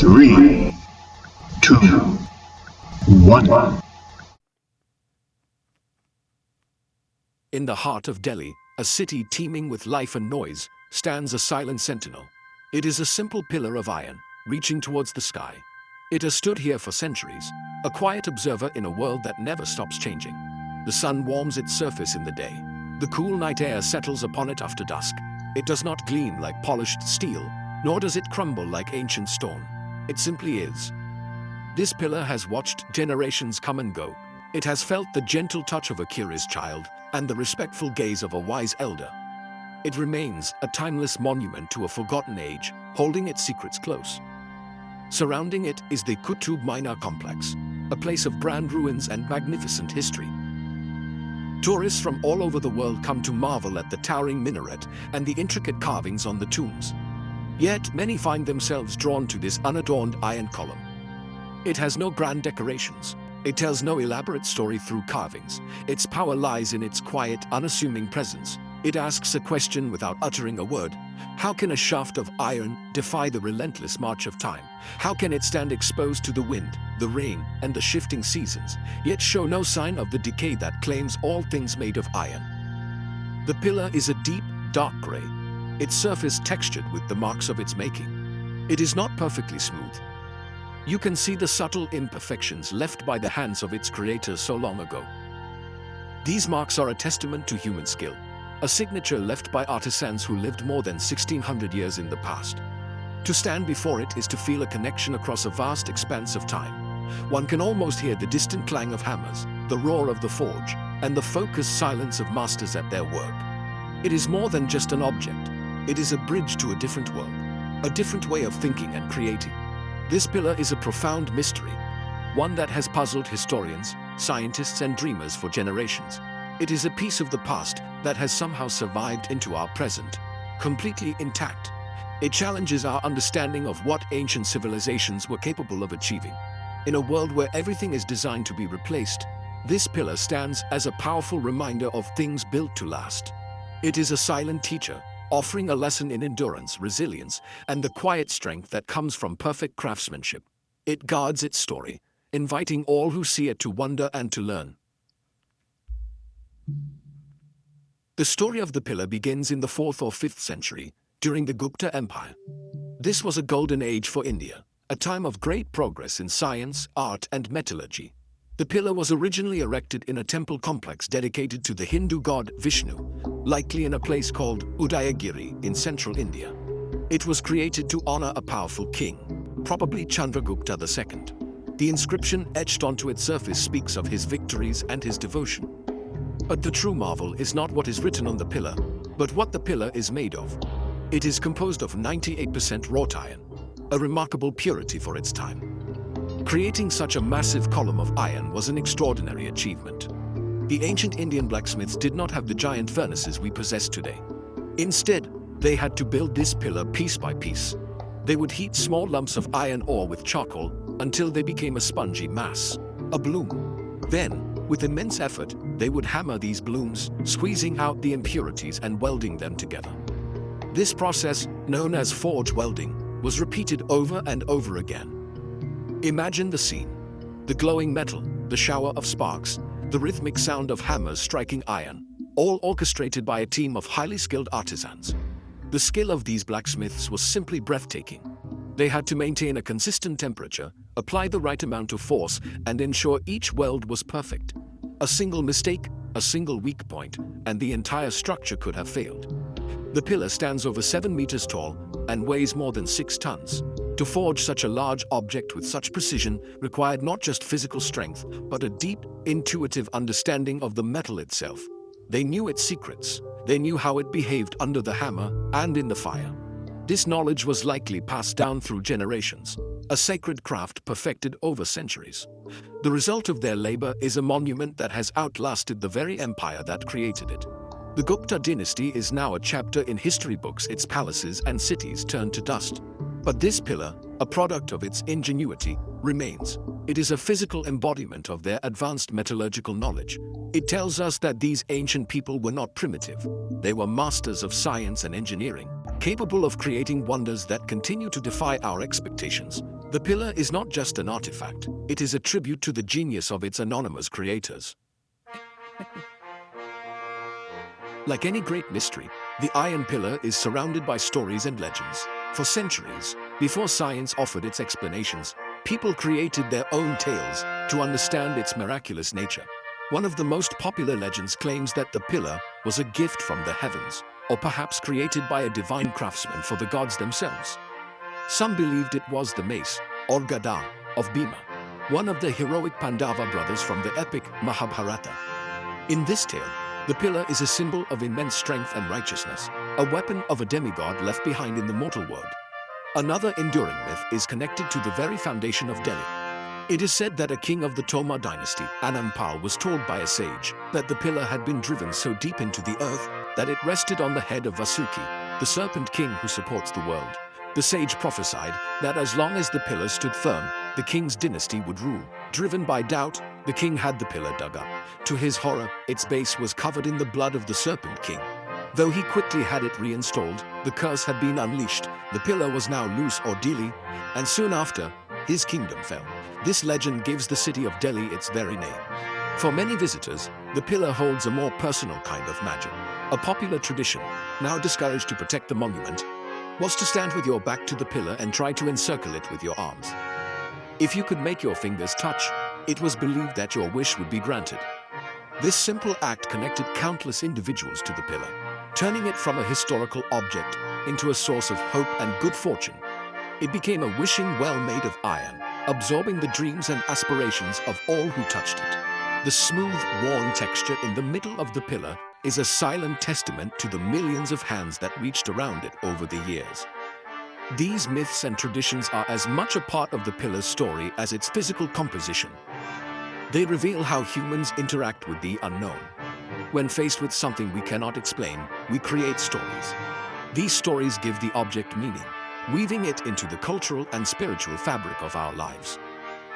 3, 2, 1. In the heart of Delhi, a city teeming with life and noise, stands a silent sentinel. It is a simple pillar of iron, reaching towards the sky. It has stood here for centuries, a quiet observer in a world that never stops changing. The sun warms its surface in the day. The cool night air settles upon it after dusk. It does not gleam like polished steel, nor does it crumble like ancient stone. It simply is. This pillar has watched generations come and go. It has felt the gentle touch of a curious child and the respectful gaze of a wise elder. It remains a timeless monument to a forgotten age, holding its secrets close. Surrounding it is the Qutub Minar complex, a place of grand ruins and magnificent history. Tourists from all over the world come to marvel at the towering minaret and the intricate carvings on the tombs. Yet many find themselves drawn to this unadorned iron column. It has no grand decorations. It tells no elaborate story through carvings. Its power lies in its quiet, unassuming presence. It asks a question without uttering a word. How can a shaft of iron defy the relentless march of time? How can it stand exposed to the wind, the rain, and the shifting seasons, yet show no sign of the decay that claims all things made of iron? The pillar is a deep, dark gray, its surface textured with the marks of its making. It is not perfectly smooth. You can see the subtle imperfections left by the hands of its creator so long ago. These marks are a testament to human skill, a signature left by artisans who lived more than 1600 years in the past. To stand before it is to feel a connection across a vast expanse of time. One can almost hear the distant clang of hammers, the roar of the forge, and the focused silence of masters at their work. It is more than just an object. It is a bridge to a different world, a different way of thinking and creating. This pillar is a profound mystery, one that has puzzled historians, scientists, and dreamers for generations. It is a piece of the past that has somehow survived into our present, completely intact. It challenges our understanding of what ancient civilizations were capable of achieving. In a world where everything is designed to be replaced, this pillar stands as a powerful reminder of things built to last. It is a silent teacher, offering a lesson in endurance, resilience, and the quiet strength that comes from perfect craftsmanship. It guards its story, inviting all who see it to wonder and to learn. The story of the pillar begins in the 4th or 5th century, during the Gupta Empire. This was a golden age for India, a time of great progress in science, art, and metallurgy. The pillar was originally erected in a temple complex dedicated to the Hindu god Vishnu, likely in a place called Udayagiri in central India. It was created to honor a powerful king, probably Chandragupta II. The inscription etched onto its surface speaks of his victories and his devotion. But the true marvel is not what is written on the pillar, but what the pillar is made of. It is composed of 98% wrought iron, a remarkable purity for its time. Creating such a massive column of iron was an extraordinary achievement. The ancient Indian blacksmiths did not have the giant furnaces we possess today. Instead, they had to build this pillar piece by piece. They would heat small lumps of iron ore with charcoal until they became a spongy mass, a bloom. Then, with immense effort, they would hammer these blooms, squeezing out the impurities and welding them together. This process, known as forge welding, was repeated over and over again. Imagine the scene: the glowing metal, the shower of sparks, the rhythmic sound of hammers striking iron, all orchestrated by a team of highly skilled artisans. The skill of these blacksmiths was simply breathtaking. They had to maintain a consistent temperature, apply the right amount of force, and ensure each weld was perfect. A single mistake, a single weak point, and the entire structure could have failed. The pillar stands over 7 meters tall and weighs more than 6 tons. To forge such a large object with such precision required not just physical strength, but a deep, intuitive understanding of the metal itself. They knew its secrets. They knew how it behaved under the hammer and in the fire. This knowledge was likely passed down through generations, a sacred craft perfected over centuries. The result of their labor is a monument that has outlasted the very empire that created it. The Gupta dynasty is now a chapter in history books. Its palaces and cities turned to dust. But this pillar, a product of its ingenuity, remains. It is a physical embodiment of their advanced metallurgical knowledge. It tells us that these ancient people were not primitive. They were masters of science and engineering, capable of creating wonders that continue to defy our expectations. The pillar is not just an artifact, it is a tribute to the genius of its anonymous creators. Like any great mystery, the iron pillar is surrounded by stories and legends. For centuries, before science offered its explanations, people created their own tales to understand its miraculous nature. One of the most popular legends claims that the pillar was a gift from the heavens, or perhaps created by a divine craftsman for the gods themselves. Some believed it was the mace, or gada, of Bhima, one of the heroic Pandava brothers from the epic Mahabharata. In this tale, the pillar is a symbol of immense strength and righteousness, a weapon of a demigod left behind in the mortal world. Another enduring myth is connected to the very foundation of Delhi. It is said that a king of the Tomar dynasty, Anandpal, was told by a sage that the pillar had been driven so deep into the earth that it rested on the head of Vasuki, the serpent king who supports the world. The sage prophesied that as long as the pillar stood firm, the king's dynasty would rule. Driven by doubt, the king had the pillar dug up. To his horror, its base was covered in the blood of the serpent king. Though he quickly had it reinstalled, the curse had been unleashed, the pillar was now loose or Delhi, and soon after, his kingdom fell. This legend gives the city of Delhi its very name. For many visitors, the pillar holds a more personal kind of magic. A popular tradition, now discouraged to protect the monument, was to stand with your back to the pillar and try to encircle it with your arms. If you could make your fingers touch, it was believed that your wish would be granted. This simple act connected countless individuals to the pillar, turning it from a historical object into a source of hope and good fortune. It became a wishing well made of iron, absorbing the dreams and aspirations of all who touched it. The smooth, worn texture in the middle of the pillar is a silent testament to the millions of hands that reached around it over the years. These myths and traditions are as much a part of the pillar's story as its physical composition. They reveal how humans interact with the unknown. When faced with something we cannot explain, we create stories. These stories give the object meaning, weaving it into the cultural and spiritual fabric of our lives.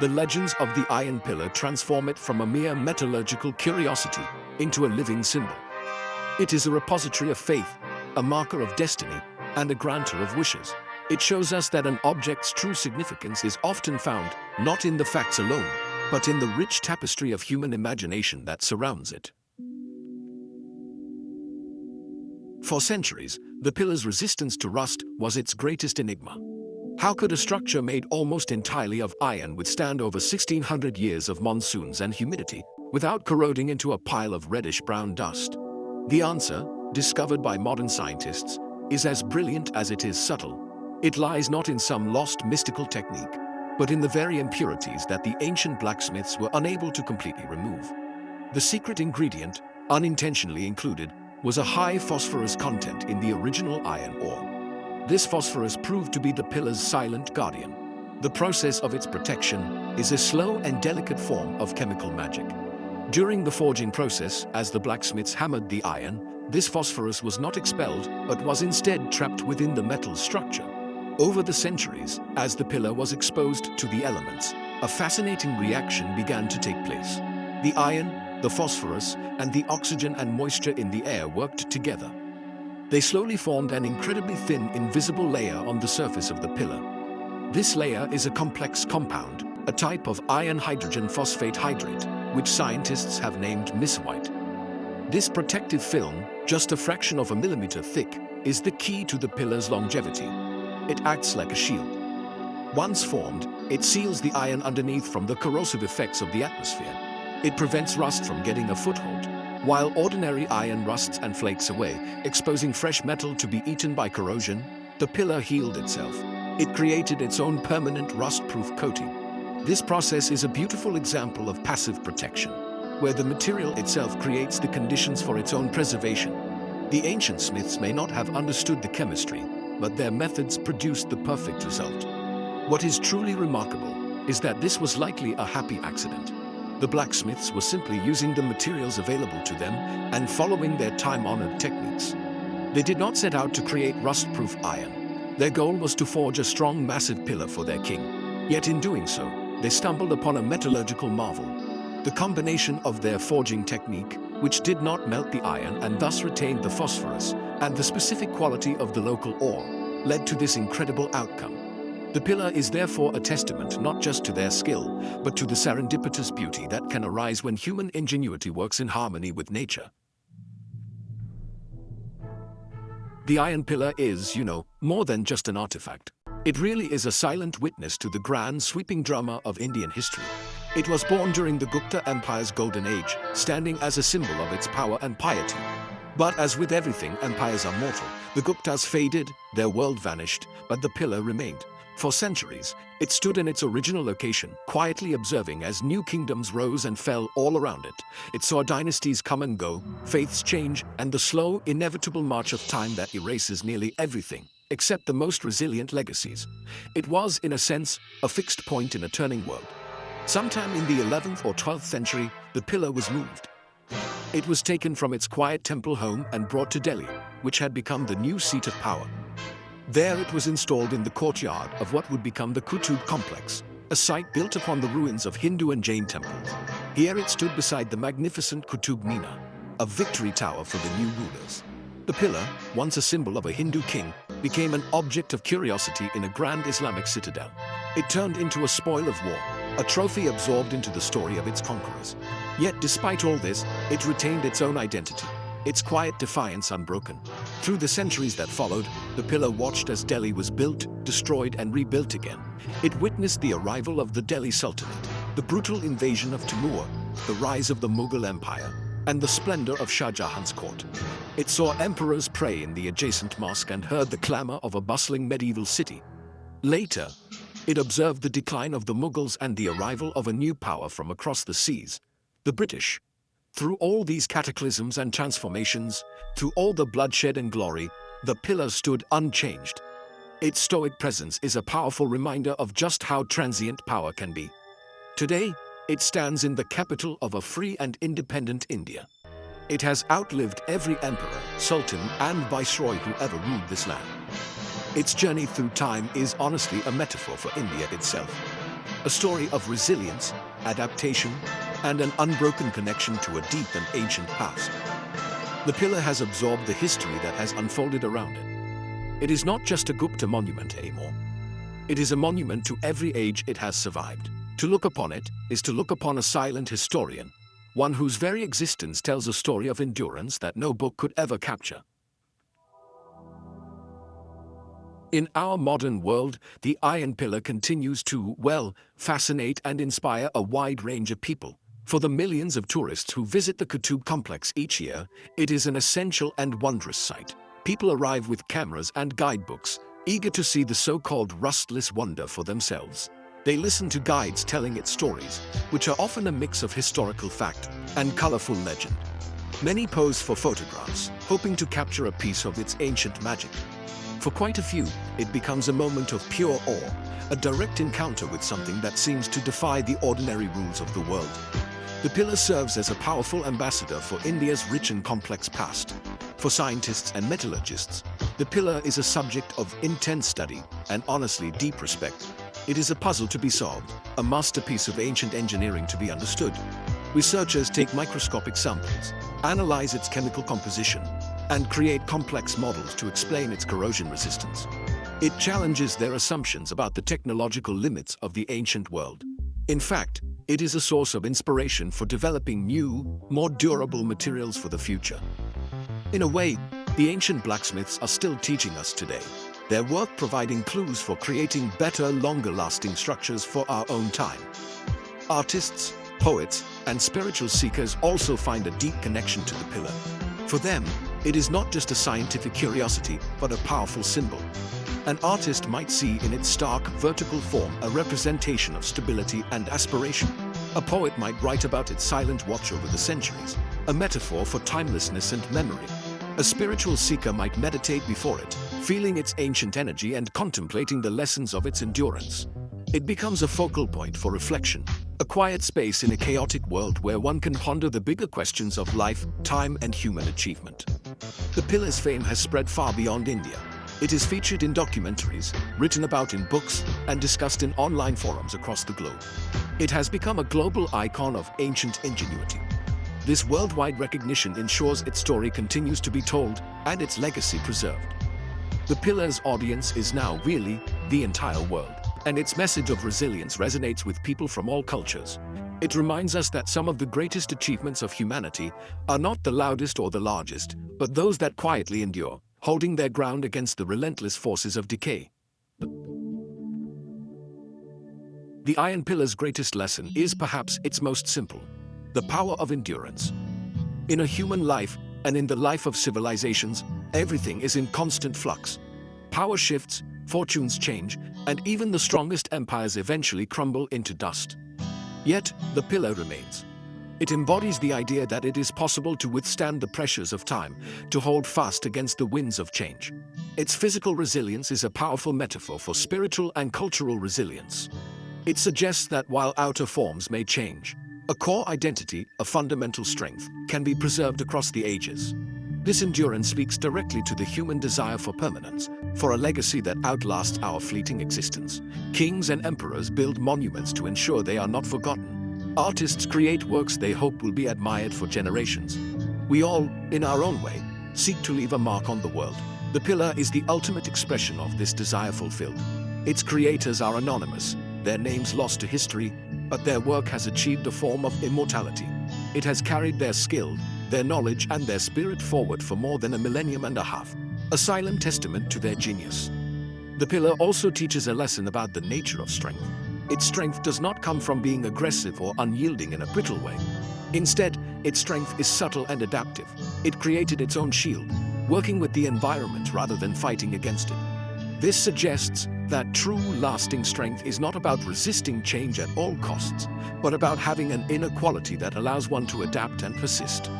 The legends of the iron pillar transform it from a mere metallurgical curiosity into a living symbol. It is a repository of faith, a marker of destiny, and a grantor of wishes. It shows us that an object's true significance is often found not in the facts alone, but in the rich tapestry of human imagination that surrounds it. For centuries, the pillar's resistance to rust was its greatest enigma. How could a structure made almost entirely of iron withstand over 1600 years of monsoons and humidity without corroding into a pile of reddish-brown dust? The answer, discovered by modern scientists, is as brilliant as it is subtle. It lies not in some lost mystical technique, but in the very impurities that the ancient blacksmiths were unable to completely remove. The secret ingredient, unintentionally included, was a high phosphorus content in the original iron ore. This phosphorus proved to be the pillar's silent guardian. The process of its protection is a slow and delicate form of chemical magic. During the forging process, as the blacksmiths hammered the iron, this phosphorus was not expelled, but was instead trapped within the metal structure. Over the centuries, as the pillar was exposed to the elements, a fascinating reaction began to take place. The iron, the phosphorus, and the oxygen and moisture in the air worked together. They slowly formed an incredibly thin, invisible layer on the surface of the pillar. This layer is a complex compound, a type of iron hydrogen phosphate hydrate, which scientists have named miswhite. This protective film, just a fraction of a millimeter thick, is the key to the pillar's longevity. It acts like a shield. Once formed, it seals the iron underneath from the corrosive effects of the atmosphere. It prevents rust from getting a foothold. While ordinary iron rusts and flakes away, exposing fresh metal to be eaten by corrosion, the pillar healed itself. It created its own permanent rust-proof coating. This process is a beautiful example of passive protection, where the material itself creates the conditions for its own preservation. The ancient smiths may not have understood the chemistry, but their methods produced the perfect result. What is truly remarkable is that this was likely a happy accident. The blacksmiths were simply using the materials available to them and following their time-honored techniques. They did not set out to create rust-proof iron. Their goal was to forge a strong, massive pillar for their king. Yet in doing so, they stumbled upon a metallurgical marvel. The combination of their forging technique, which did not melt the iron and thus retained the phosphorus, and the specific quality of the local ore, led to this incredible outcome. The pillar is therefore a testament not just to their skill, but to the serendipitous beauty that can arise when human ingenuity works in harmony with nature. The Iron Pillar is, more than just an artifact. It really is a silent witness to the grand sweeping drama of Indian history. It was born during the Gupta Empire's golden age, standing as a symbol of its power and piety. But as with everything, empires are mortal. The Guptas faded, their world vanished, but the pillar remained. For centuries, it stood in its original location, quietly observing as new kingdoms rose and fell all around it. It saw dynasties come and go, faiths change, and the slow, inevitable march of time that erases nearly everything, except the most resilient legacies. It was, in a sense, a fixed point in a turning world. Sometime in the 11th or 12th century, the pillar was moved. It was taken from its quiet temple home and brought to Delhi, which had become the new seat of power. There it was installed in the courtyard of what would become the Qutub complex, a site built upon the ruins of Hindu and Jain temples. Here it stood beside the magnificent Qutub Minar, a victory tower for the new rulers. The pillar, once a symbol of a Hindu king, became an object of curiosity in a grand Islamic citadel. It turned into a spoil of war, a trophy absorbed into the story of its conquerors. Yet despite all this, it retained its own identity, its quiet defiance unbroken. Through the centuries that followed, the pillar watched as Delhi was built, destroyed, and rebuilt again. It witnessed the arrival of the Delhi Sultanate, the brutal invasion of Timur, the rise of the Mughal Empire, and the splendor of Shah Jahan's court. It saw emperors pray in the adjacent mosque and heard the clamor of a bustling medieval city. Later, it observed the decline of the Mughals and the arrival of a new power from across the seas, the British. Through all these cataclysms and transformations, through all the bloodshed and glory, the pillar stood unchanged. Its stoic presence is a powerful reminder of just how transient power can be. Today, it stands in the capital of a free and independent India. It has outlived every emperor, sultan, and viceroy who ever ruled this land. Its journey through time is honestly a metaphor for India itself. A story of resilience, adaptation, and an unbroken connection to a deep and ancient past. The pillar has absorbed the history that has unfolded around it. It is not just a Gupta monument anymore. It is a monument to every age it has survived. To look upon it is to look upon a silent historian, one whose very existence tells a story of endurance that no book could ever capture. In our modern world, the Iron Pillar continues to, fascinate and inspire a wide range of people. For the millions of tourists who visit the Qutub complex each year, it is an essential and wondrous sight. People arrive with cameras and guidebooks, eager to see the so-called Rustless wonder for themselves. They listen to guides telling its stories, which are often a mix of historical fact and colorful legend. Many pose for photographs, hoping to capture a piece of its ancient magic. For quite a few, it becomes a moment of pure awe, a direct encounter with something that seems to defy the ordinary rules of the world. The pillar serves as a powerful ambassador for India's rich and complex past. For scientists and metallurgists, the pillar is a subject of intense study and honestly deep respect. It is a puzzle to be solved, a masterpiece of ancient engineering to be understood. Researchers take microscopic samples, analyze its chemical composition, and create complex models to explain its corrosion resistance. It challenges their assumptions about the technological limits of the ancient world. In fact, it is a source of inspiration for developing new, more durable materials for the future. In a way, the ancient blacksmiths are still teaching us today, their work providing clues for creating better, longer-lasting structures for our own time. Artists, poets, and spiritual seekers also find a deep connection to the pillar. For them, it is not just a scientific curiosity, but a powerful symbol. An artist might see in its stark, vertical form a representation of stability and aspiration. A poet might write about its silent watch over the centuries, a metaphor for timelessness and memory. A spiritual seeker might meditate before it, feeling its ancient energy and contemplating the lessons of its endurance. It becomes a focal point for reflection, a quiet space in a chaotic world where one can ponder the bigger questions of life, time, and human achievement. The pillar's fame has spread far beyond India. It is featured in documentaries, written about in books, and discussed in online forums across the globe. It has become a global icon of ancient ingenuity. This worldwide recognition ensures its story continues to be told and its legacy preserved. The pillar's audience is now really the entire world. and its message of resilience resonates with people from all cultures. It reminds us that some of the greatest achievements of humanity are not the loudest or the largest, but those that quietly endure, holding their ground against the relentless forces of decay. The iron pillar's greatest lesson is perhaps its most simple: the power of endurance. In a human life, and in the life of civilizations, everything is in constant flux. Power shifts, fortunes change, and even the strongest empires eventually crumble into dust. Yet, the pillar remains. It embodies the idea that it is possible to withstand the pressures of time, to hold fast against the winds of change. Its physical resilience is a powerful metaphor for spiritual and cultural resilience. It suggests that while outer forms may change, a core identity, a fundamental strength, can be preserved across the ages. This endurance speaks directly to the human desire for permanence, for a legacy that outlasts our fleeting existence. Kings and emperors build monuments to ensure they are not forgotten. Artists create works they hope will be admired for generations. We all, in our own way, seek to leave a mark on the world. The pillar is the ultimate expression of this desire fulfilled. Its creators are anonymous, their names lost to history, but their work has achieved a form of immortality. It has carried their skill, their knowledge, and their spirit forward for more than 1.5 millenniums, a silent testament to their genius. The pillar also teaches a lesson about the nature of strength. Its strength does not come from being aggressive or unyielding in a brittle way. Instead, its strength is subtle and adaptive. It created its own shield, working with the environment rather than fighting against it. This suggests that true, lasting strength is not about resisting change at all costs, but about having an inner quality that allows one to adapt and persist.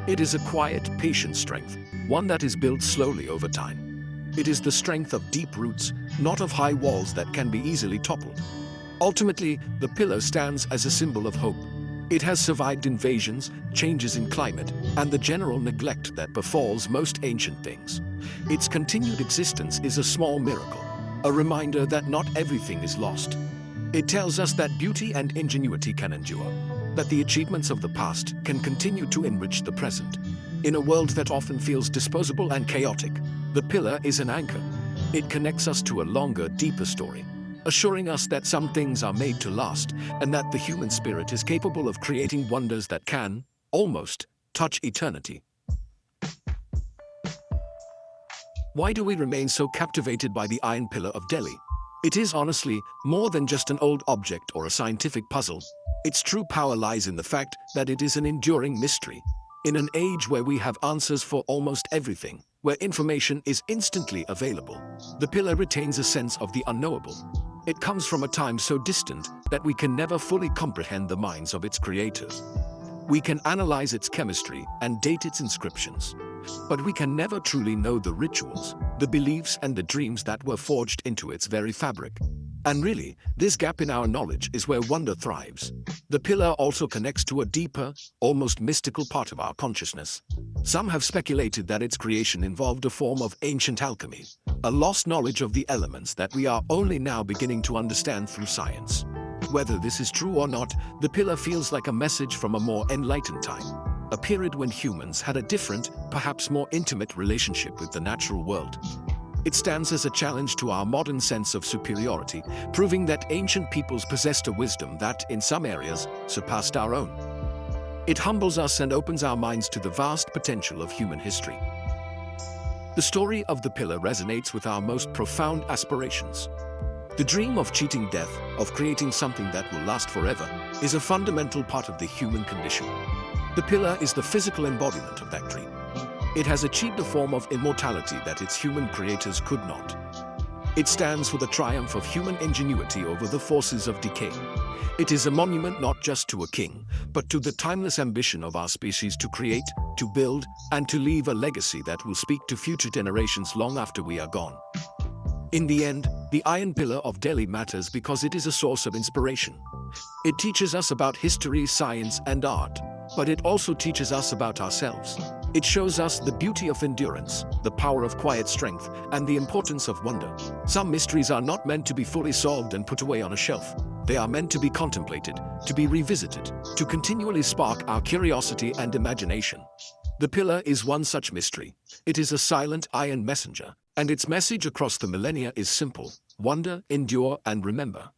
It is a quiet, patient strength, one that is built slowly over time. It is the strength of deep roots, not of high walls that can be easily toppled. Ultimately, the pillar stands as a symbol of hope. It has survived invasions, changes in climate, and the general neglect that befalls most ancient things. Its continued existence is a small miracle, a reminder that not everything is lost. It tells us that beauty and ingenuity can endure, that the achievements of the past can continue to enrich the present. In a world that often feels disposable and chaotic, the pillar is an anchor. It connects us to a longer, deeper story, assuring us that some things are made to last and that the human spirit is capable of creating wonders that can, almost, touch eternity. Why do we remain so captivated by the Iron Pillar of Delhi? It is honestly more than just an old object or a scientific puzzle. Its true power lies in the fact that it is an enduring mystery. In an age where we have answers for almost everything, where information is instantly available, the pillar retains a sense of the unknowable. It comes from a time so distant that we can never fully comprehend the minds of its creators. We can analyze its chemistry and date its inscriptions, but we can never truly know the rituals, the beliefs, and the dreams that were forged into its very fabric. And really, this gap in our knowledge is where wonder thrives. The pillar also connects to a deeper, almost mystical part of our consciousness. Some have speculated that its creation involved a form of ancient alchemy, a lost knowledge of the elements that we are only now beginning to understand through science. Whether this is true or not, the pillar feels like a message from a more enlightened time, a period when humans had a different, perhaps more intimate relationship with the natural world. It stands as a challenge to our modern sense of superiority, proving that ancient peoples possessed a wisdom that, in some areas, surpassed our own. It humbles us and opens our minds to the vast potential of human history. The story of the pillar resonates with our most profound aspirations. The dream of cheating death, of creating something that will last forever, is a fundamental part of the human condition. The pillar is the physical embodiment of that dream. It has achieved a form of immortality that its human creators could not. It stands for the triumph of human ingenuity over the forces of decay. It is a monument not just to a king, but to the timeless ambition of our species to create, to build, and to leave a legacy that will speak to future generations long after we are gone. In the end, the Iron Pillar of Delhi matters because it is a source of inspiration. It teaches us about history, science, and art, but it also teaches us about ourselves. It shows us the beauty of endurance, the power of quiet strength, and the importance of wonder. Some mysteries are not meant to be fully solved and put away on a shelf. They are meant to be contemplated, to be revisited, to continually spark our curiosity and imagination. The pillar is one such mystery. It is a silent iron messenger, and its message across the millennia is simple. Wonder, endure, and remember.